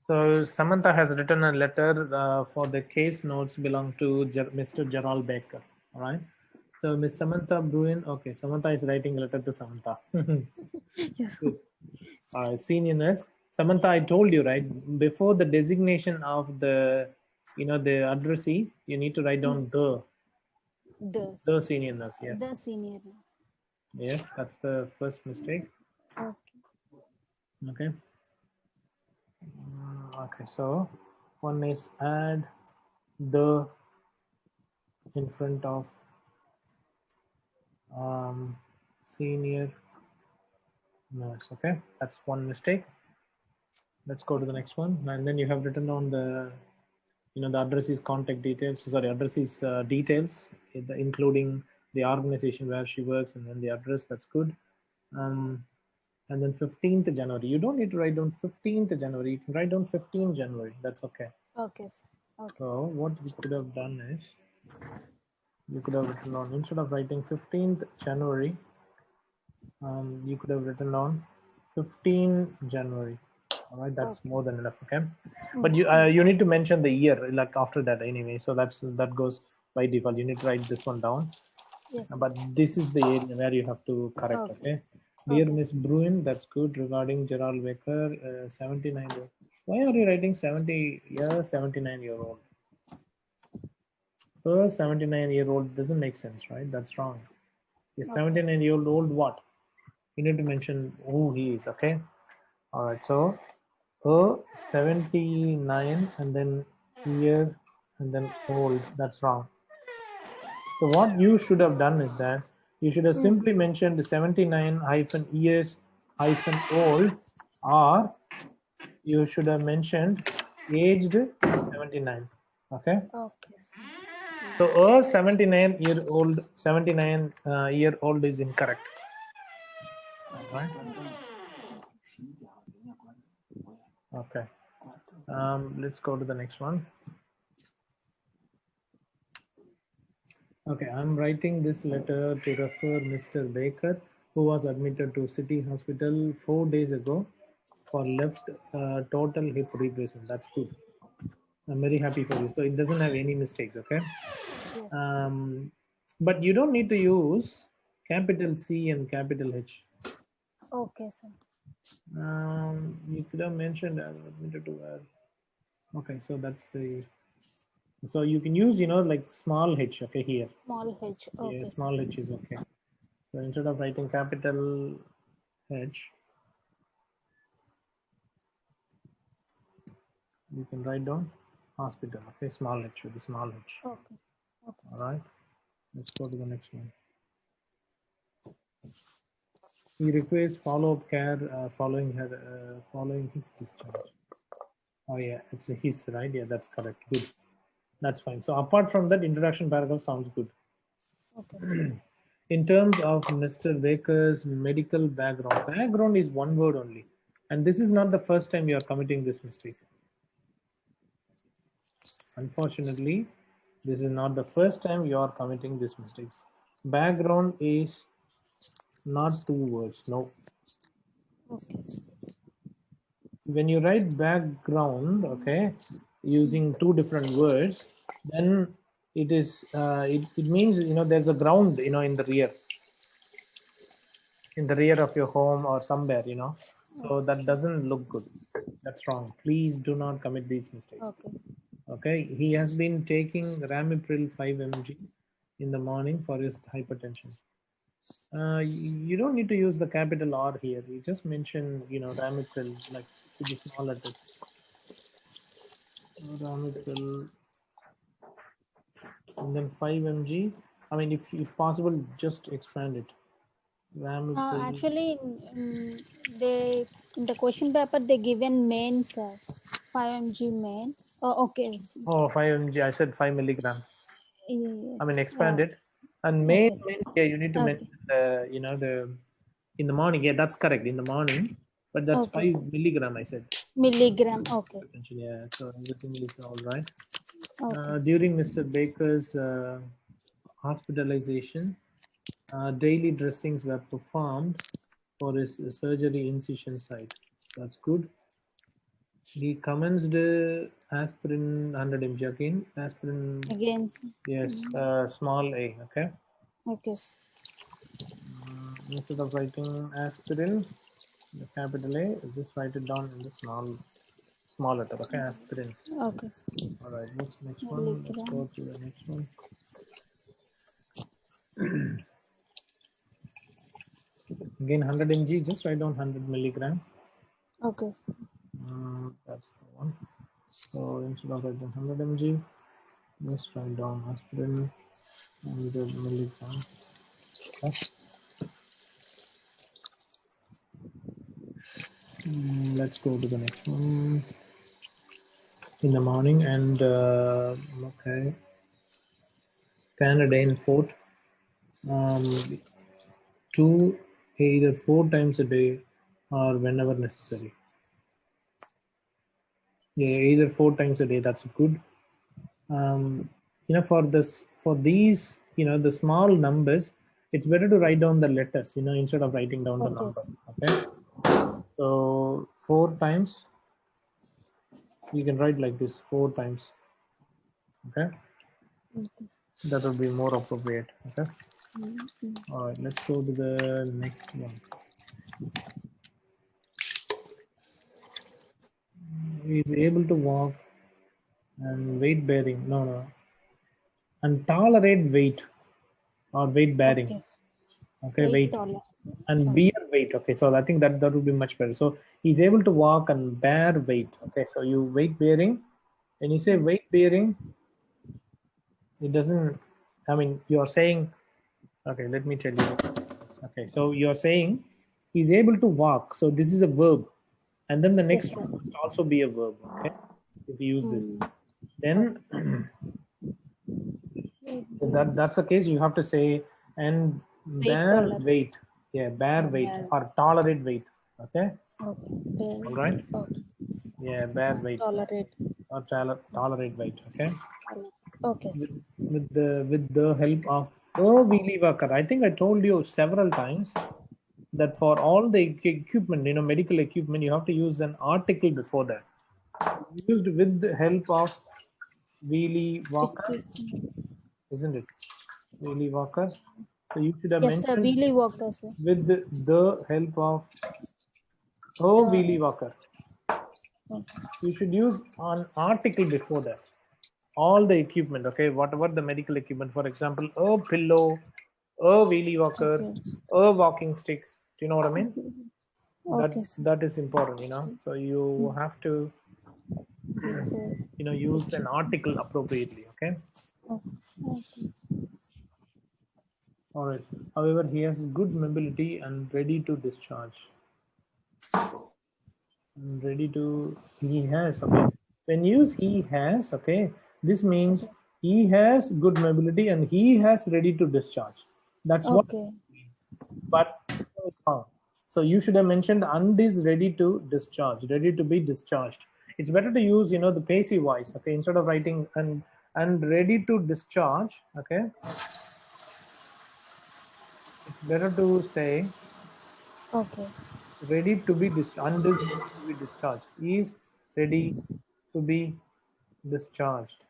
So Samantha has written a letter for the case notes belong to Mr. Gerald Baker. All right. So Miss Samantha Bruin. Okay, Samantha is writing a letter to Samantha. Yes. Good. Senior nurse. Samantha, I told you, right? Before the designation of the, the addressee, you need to write down the senior nurse. Yeah. The senior nurse. Yes, that's the first mistake. Okay. Okay. Okay. So one is add the in front of senior nurse. Okay, that's one mistake. Let's go to the next one. And then you have written on the, the address is contact details. Sorry, address is details, including the organization where she works and then the address. That's good. And then 15th January. You don't need to write down 15th January. You can write down 15th January. That's okay. Okay, sir. Okay. So what you could have done is, you could have written on, instead of writing 15th January, you could have written on 15 January. All right, that's more than enough. Okay, but you need to mention the year like after that anyway. So that goes by default. You need to write this one down. Yes. But this is the area where you have to correct. Okay. Dear Miss Bruin, that's good. Regarding Gerald Baker, 79 year. Why are you writing 70 year 79-year-old? First 79-year-old doesn't make sense, right? That's wrong. A 79-year-old what? You need to mention who he is. Okay. All right. So 79 and then year and then old. That's wrong. So what you should have done is that you should have simply mentioned 79 hyphen years hyphen old, or you should have mentioned aged 79. Okay. Okay. So a 79-year-old is incorrect. All right. Okay. Let's go to the next one. Okay, I'm writing this letter to refer Mr. Baker, who was admitted to City Hospital 4 days ago for left total hip replacement. That's good. I'm very happy for you. So it doesn't have any mistakes, okay? But you don't need to use capital C and capital H. Okay, sir. You could have mentioned admitted to okay, so that's the, so you can use, like small h, okay, here. Small h. Okay. Yeah, small h is okay. So instead of writing capital H, you can write down hospital, okay, small h with the small h. Okay. All right, let's go to the next one. He requires follow-up care following his discharge. Oh yeah, it's a his, right? Yeah, that's correct. Good. That's fine. So apart from that, introduction paragraph sounds good. Okay. In terms of Mr. Baker's medical background is one word only. And this is not the first time you are committing this mistake. Unfortunately, this is not the first time you are committing these mistakes. Background is not 2 words, no. Okay. When you write background, okay, using 2 different words, then it is it means there's a ground in the rear of your home or somewhere, so that doesn't look good. That's wrong. Please do not commit these mistakes. Okay, he has been taking Ramipril 5 mg in the morning for his hypertension. You don't need to use the capital R here. You just mention, Ramipril, like with the small letters. Ramipril, and then 5 mg. I mean, if possible, just expand it. Ramipril. Actually, in the question paper they given main, sir. 5 mg main. Oh, okay. Oh, 5 mg. I said 5 milligram. Yes. I mean, expand it. And main, yeah, you need to mention the, in the morning. Yeah, that's correct. In the morning, but that's 5 milligram. I said. Milligram. Okay. Yeah, so everything is all right. Okay. During Mr. Baker's hospitalization, daily dressings were performed for his surgery incision site. That's good. He commenced aspirin 100 mg again. Aspirin, Again. yes, small a. Okay. Okay. Instead of writing aspirin, the capital A, just write it down in the small letter. Okay, aspirin. Okay. All right. What's the next one? Let's Milligram. go to the next one. Again, 100 mg. Just write down 100 milligram. Okay. That's the one. So instead of writing 100 mg, just write down aspirin 100 milligram. Okay. Let's go to the next one. In the morning and okay, Canadian fort. Two, either 4 times a day or whenever necessary. Yeah, either 4 times a day. That's good. For these, the small numbers, it's better to write down the letters, instead of writing down the Okay. number. Okay. So 4 times, you can write like this, 4 times. Okay. Okay. That would be more appropriate. Okay. Mm-hmm. All right. Let's go to the next one. He is able to walk and weight bearing. No. And tolerate weight or weight bearing. Okay. Okay, Weight weight taller. and Okay. bear weight. Okay, so I think that would be much better. So he's able to walk and bear weight. Okay, so you weight bearing. When you say weight bearing, it doesn't. I mean, you're saying. Okay, let me tell you. Okay, so you're saying he's able to walk. So this is a verb, and then the Yes, next sir. one must also be a verb. Okay, if you use this, then that's the case. You have to say and Weight bear taller. weight. Yeah, bear weight Bear. or tolerate weight. Okay, Okay. Bear. all right. Okay. Yeah, bear weight Tolerate. or tolerate weight. Okay, Okay, sir. with the help of wheelie worker. I think I told you several times that for all the equipment, medical equipment, you have to use an article before that. Used with the help of wheelie walker, isn't it? Wheelie walker. So you should have Yes, sir. mentioned Wheelie walker, sir. with the help of wheelie walker. Okay. You should use an article before that. All the equipment, okay, whatever the medical equipment, for example, a pillow, a wheelie walker, Okay. a walking stick. Do you know what I mean? That Okay, sir. that is important, So you have to, Before. use an article appropriately. Okay. Okay. All right. However, he has good mobility and ready to discharge. And ready to he has. Okay. When you use he has, okay, this means he has good mobility and he has ready to discharge. That's what. Okay. But so you should have mentioned and is ready to discharge, ready to be discharged. It's better to use the passive voice. Okay, instead of writing and ready to discharge. Okay, it's better to say Okay. ready to be discharged and is ready to be discharged. He is ready to be discharged.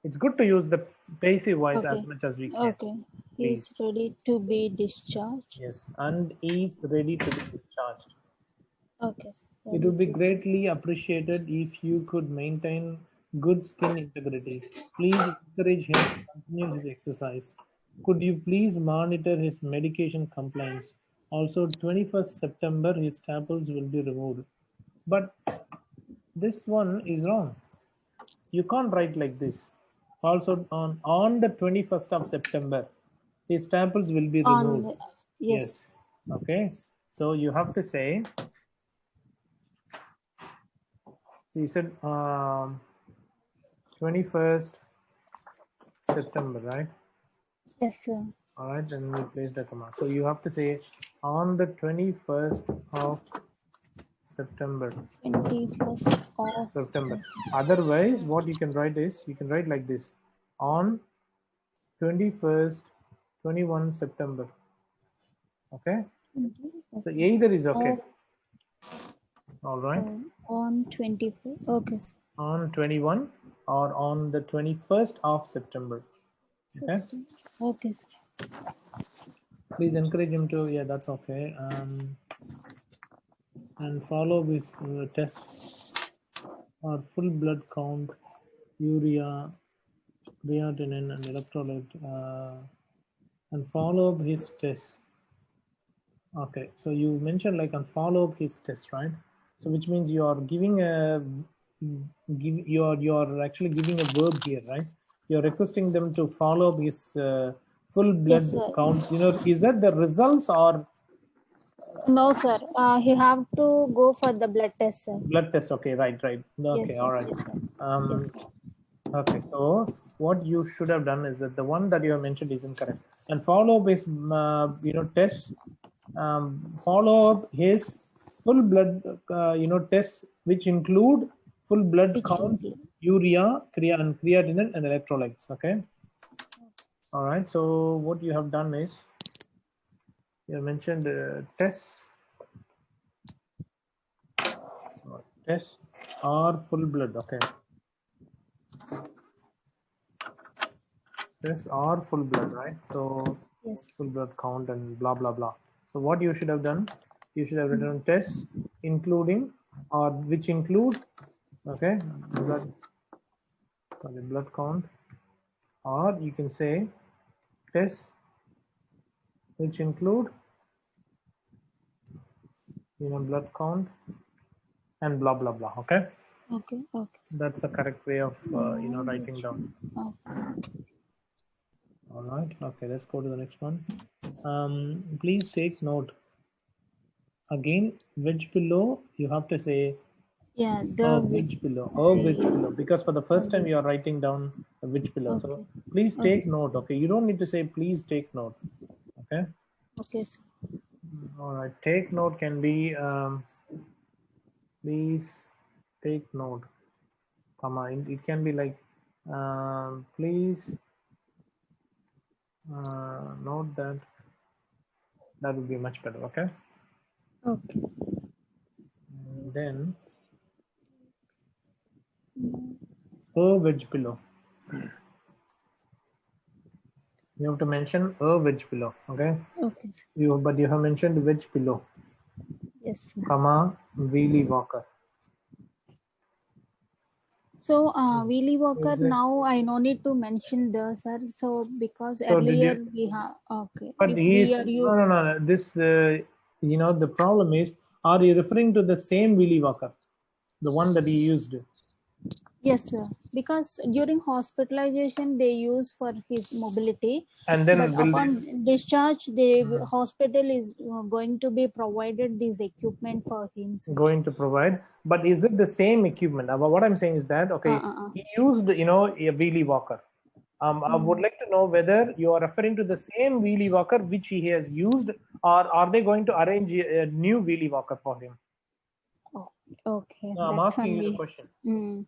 It's good to use the passive voice as Okay. much as we can. Okay. He Please. is ready to be discharged. Yes, and is ready to be discharged. Okay. It Ready would be to. greatly appreciated if you could maintain good skin integrity. Please encourage him to continue his exercise. Could you please monitor his medication compliance? Also, 21st September, his staples will be removed. But this one is wrong. You can't write like this. Also, on the 21st of September, his staples will be On. removed. Yes. Yes. Okay. So you have to say, you said 21st September, right? Yes, sir. All right, then we place the comma. So you have to say on the 21st of September. 21st of. September. Otherwise, what you can write is, you can write like this. On 21st, 21 September. Okay? So either is okay. Of. All right. On 24. Okay, sir. On 21 or on the 21st of September. Okay. Okay, sir. Please encourage him to, yeah, that's okay. And follow his tests or full blood count, urea, creatinine, and electrolyte, and follow up his tests. Okay, so you mentioned like and follow up his test, right? So which means you are giving you're actually giving a verb here, right? You're requesting them to follow up his full Yes, blood sir. count. Is that the results or No, sir. He have to go for the blood test, sir. blood test? Okay, right. Yes, Okay, sir. all right. Yes, sir. Um, Yes, sir. Okay, so what you should have done is that the one that you have mentioned is incorrect. And follow up his, test. Follow up his full blood, tests which include full blood Which count, will be urea, creatinine, and electrolytes. Okay. All right. So what you have done is you have mentioned tests. So tests are full blood. Okay. Tests are full blood, right? So yes. full blood count and blah blah blah. So what you should have done, you should have written tests including or which include, okay, blood count, or you can say tests which include blood count and blah blah blah. Okay, Okay. Okay. that's the correct way of writing down. Okay. All right, okay, let's go to the next one. Please take note again, which below you have to say Yeah, a the which below, a which below, because for the first time you are writing down a which below. Okay. So please take note. Okay, you don't need to say please take note. Okay. Okay, sir. All right. Take note can be please take note, comma. It can be like please note that. That would be much better. Okay. Okay. And then a which below. You have to mention a which below. Okay. Okay, sir. But you have mentioned which below, Yes, sir. comma, Wheelie Walker. So, Willy Walker, Is it? now I no need to mention the, sir. So, because So did earlier you? we have, okay, But if we he's are no. This the problem is, are you referring to the same Willy Walker, the one that he used? yes, sir. Because during hospitalization they use for his mobility, And then but will upon they discharge, the hospital is going to be provided this equipment for him, sir. going to provide? But is it the same equipment? What I'm saying is that okay, he used a Willy Walker. I would like to know whether you are referring to the same Willy Walker which he has used, or are they going to arrange a new Willy Walker for him? Oh, okay, No, I'm that's asking you the only. question.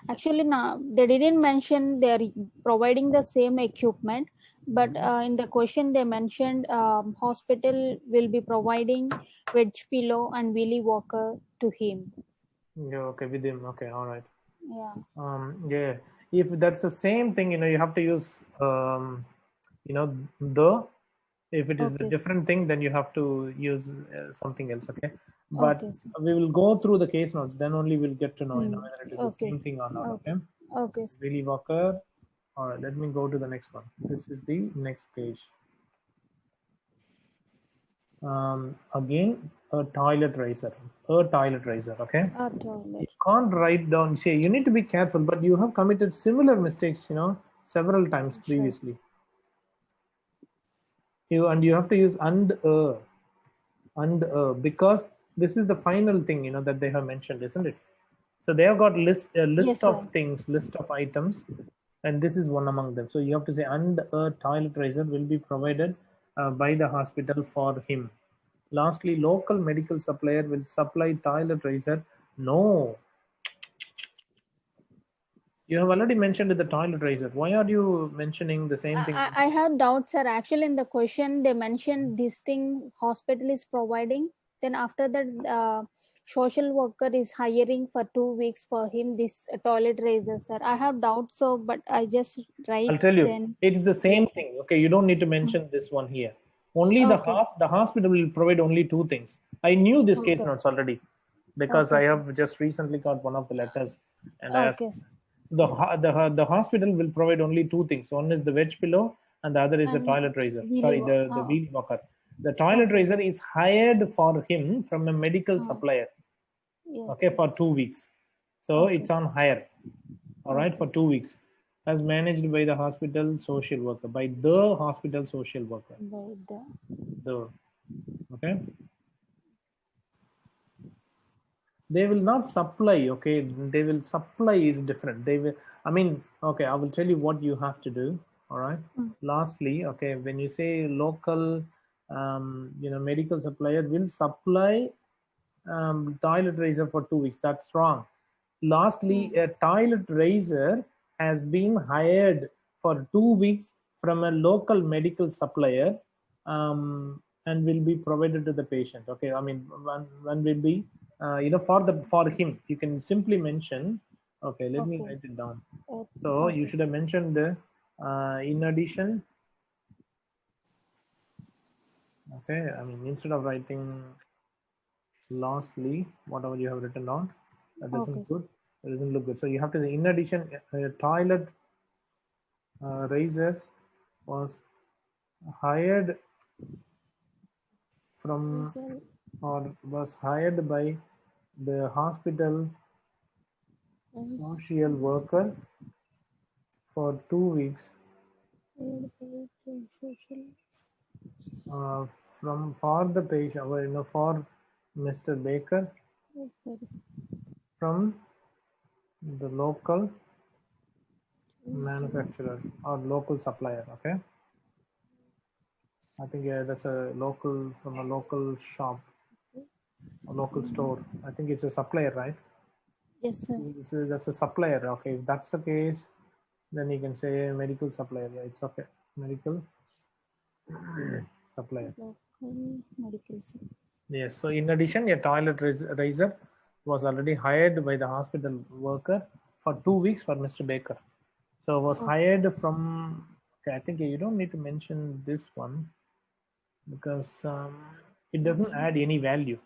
Actually, now they didn't mention they're providing the same equipment, but in the question they mentioned hospital will be providing wedge pillow and wheelie walker to him. Yeah, okay, with him. Okay, all right. Yeah. Yeah, if that's the same thing, you have to use the. If it is a Okay, different thing, then you have to use something else. Okay, but okay, sir. we will go through the case notes. Then only we'll get to know, whether it is the Okay, same thing or not. okay, Okay. okay, sir. Willy Walker. All right, let me go to the next one. This is the next page. Again, a toilet razor. A toilet razor. Okay. You can't write down. Say you need to be careful, but you have committed similar mistakes, several times previously. You have to use and because this is the final thing that they have mentioned, isn't it? So they have got a list Yes, of sir. things, list of items, and this is one among them. So you have to say and a toilet razor will be provided by the hospital for him. Lastly, local medical supplier will supply toilet razor. No, you have already mentioned the toilet razor. Why are you mentioning the same thing? I have doubts, sir. Actually, in the question they mentioned this thing hospital is providing. Then after that, social worker is hiring for 2 weeks for him this toilet raiser, sir. I have doubts, so but I just write I'll tell you, then. it's the Yes. same thing. Okay, you don't need to mention this one here. Only Okay. the hospital will provide only two things. I knew this case Okay. notes already because Okay, I sir. have just recently got one of the letters, and I asked. Okay. So the hospital will provide only two things. One is the wedge pillow, and the other is the And toilet raiser. Sorry, believe. the Oh, wheel walker. The toilet okay. raiser is hired for him from a medical Oh, supplier. yes, Okay, sir. for 2 weeks. So Okay, it's on sir. hire. All right, for Okay. 2 weeks, as managed by the hospital social worker, by the hospital social worker. By the. The okay, they will not supply. Okay, they will supply is different. They will. I mean, okay, I will tell you what you have to do. All right. Mm. Lastly, okay, when you say local, medical supplier will supply toilet raiser for 2 weeks. That's wrong. Lastly, Mm. a toilet raiser has been hired for 2 weeks from a local medical supplier, and will be provided to the patient. Okay, I mean, one will be, for him. You can simply mention. Okay, let me Okay. write it down. So you Okay, should sir. have mentioned, in addition. Okay, I mean, instead of writing lastly, whatever you have written down, that Okay, doesn't sir. good. That doesn't look good. So you have to say, in addition, a toilet raiser was hired from Result. or was hired by the hospital And social worker for 2 weeks, paid by the social. uh, from for the patient, for Mr. Baker Okay. from the local manufacturer or local supplier. Okay, I think, yeah, that's a local, from a local shop, a local store. I think it's a supplier, right? Yes, sir. That's a supplier. Okay, if that's the case, then you can say medical supplier. Yeah, it's okay. Medical supplier. Local medical center. Yes. So in addition, a toilet raiser was already hired by the hospital worker for 2 weeks for Mr. Baker. So was Okay. hired from. Okay, I think you don't need to mention this one because it doesn't add any value.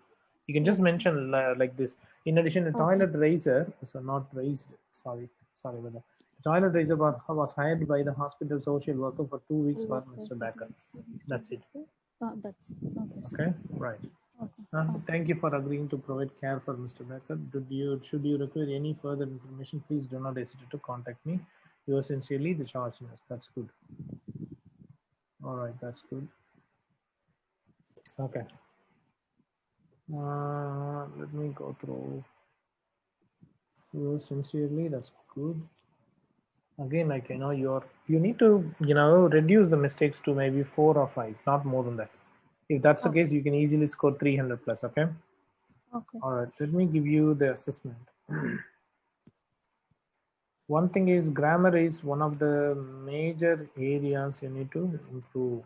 You can just Yes, sir. mention like this. In addition, a Okay. toilet raiser, so not raised. Sorry about that. The toilet raiser was hired by the hospital social worker for 2 weeks for Local Mr. Baker. Mr. That's it. That's it. Okay, sir. Okay, right. Okay. Thank you for agreeing to provide care for Mr. Becker. Should you require any further information, please do not hesitate to contact me. Yours sincerely, the charge nurse. That's good. All right, that's good. Okay. Let me go through. Yours sincerely, that's good. Again, like, you need to, reduce the mistakes to maybe 4 or 5, not more than that. If that's the Okay. case, you can easily score 300 plus. Okay. Okay. All right, let me give you the assessment. One thing is, grammar is one of the major areas you need to improve.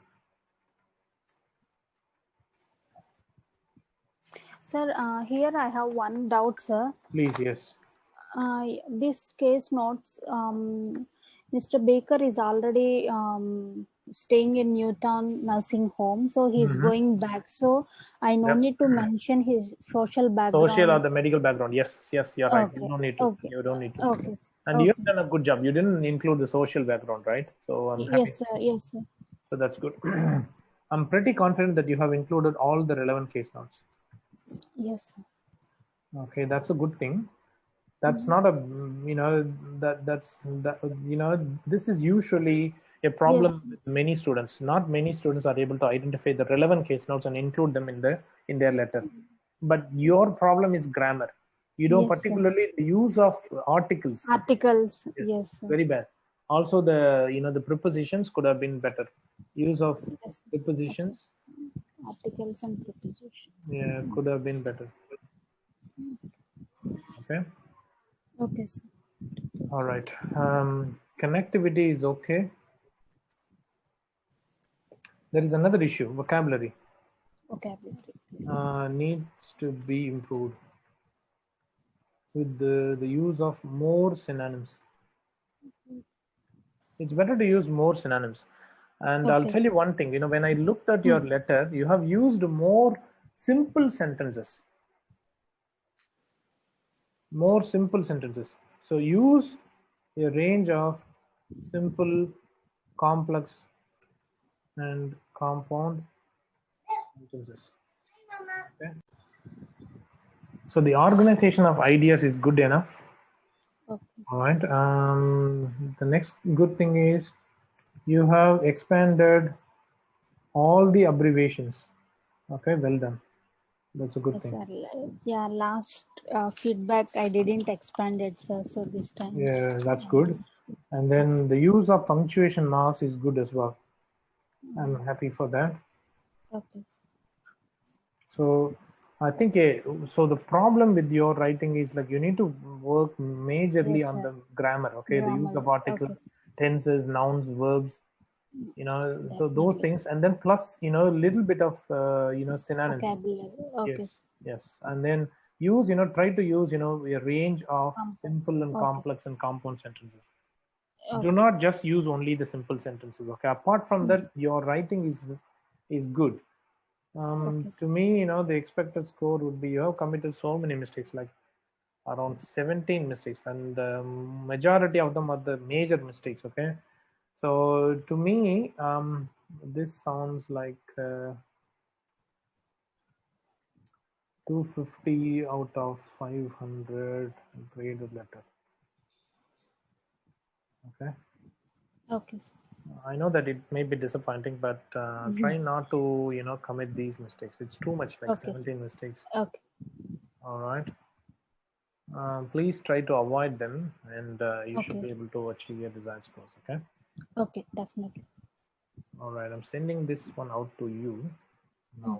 Sir, here I have one doubt, sir. Please, yes. This case notes, Mr. Baker is already staying in Newtown nursing home, so he's going back. So I no Yep. need to mention his social Social or background. the medical background. Yes, you're right. You Okay. don't need to. Okay. You don't need to. Okay. And you have Okay. done a good job. You didn't include the social background, right? So I'm happy. Yes, sir. Yes, sir. So that's good. I'm pretty confident that you have included all the relevant case notes. Yes, sir. Okay, that's a good thing. That's not a, this is usually a Yes. problem with many students. Not many students are able to identify the relevant case notes and include them in their letter. But your problem is grammar. Yes, sir. Particularly the use of articles. Articles. Yes, Yes, sir. very bad. Also, the prepositions could have been better. Use of Yes. prepositions, Articles and prepositions. yeah, could have been better. Okay. Okay, sir. All right. Connectivity is okay. There is another issue, vocabulary. Vocabulary. Yes. Needs to be improved. with the use of more synonyms. It's better to use more synonyms. And I'll Okay, tell sir. you one thing, when I looked at your letter, you have used more simple sentences. More simple sentences. So use a range of simple, complex, and compound sentences. Okay. So the organization of ideas is good enough. Okay. All right. The next good thing is you have expanded all the abbreviations. Okay, well done. That's a good Yes, thing. sir. Yeah, last feedback I didn't expand it, sir. So this time. Yeah, that's good. And then the use of punctuation marks is good as well. I'm happy for that. Okay. So I think so the problem with your writing is like you need to work majorly Yes, on sir. the grammar. Okay, the use Grammar. of articles, Okay, sir. tenses, nouns, verbs. So those Definitely. things, and then plus a little bit of synonyms. Vocabulary. Okay, Yes, sir. yes, and then use try to use a range of Compound. simple and Okay. complex and compound sentences. Do Okay, not sir. just use only the simple sentences. Okay, apart from that, your writing is good. Okay, To sir. me, the expected score would be you have committed so many mistakes, like around 17 mistakes, and majority of them are the major mistakes. Okay, so to me, this sounds like 250 out of 500 graded letter. Okay, Okay, sir. I know that it may be disappointing, but try not to commit these mistakes. It's too much, like Okay, sir. 17 mistakes. Okay. All right. Please try to avoid them, and you should Okay. be able to achieve your desired scores. Okay. Okay, definitely. All right. I'm sending this one out to you now.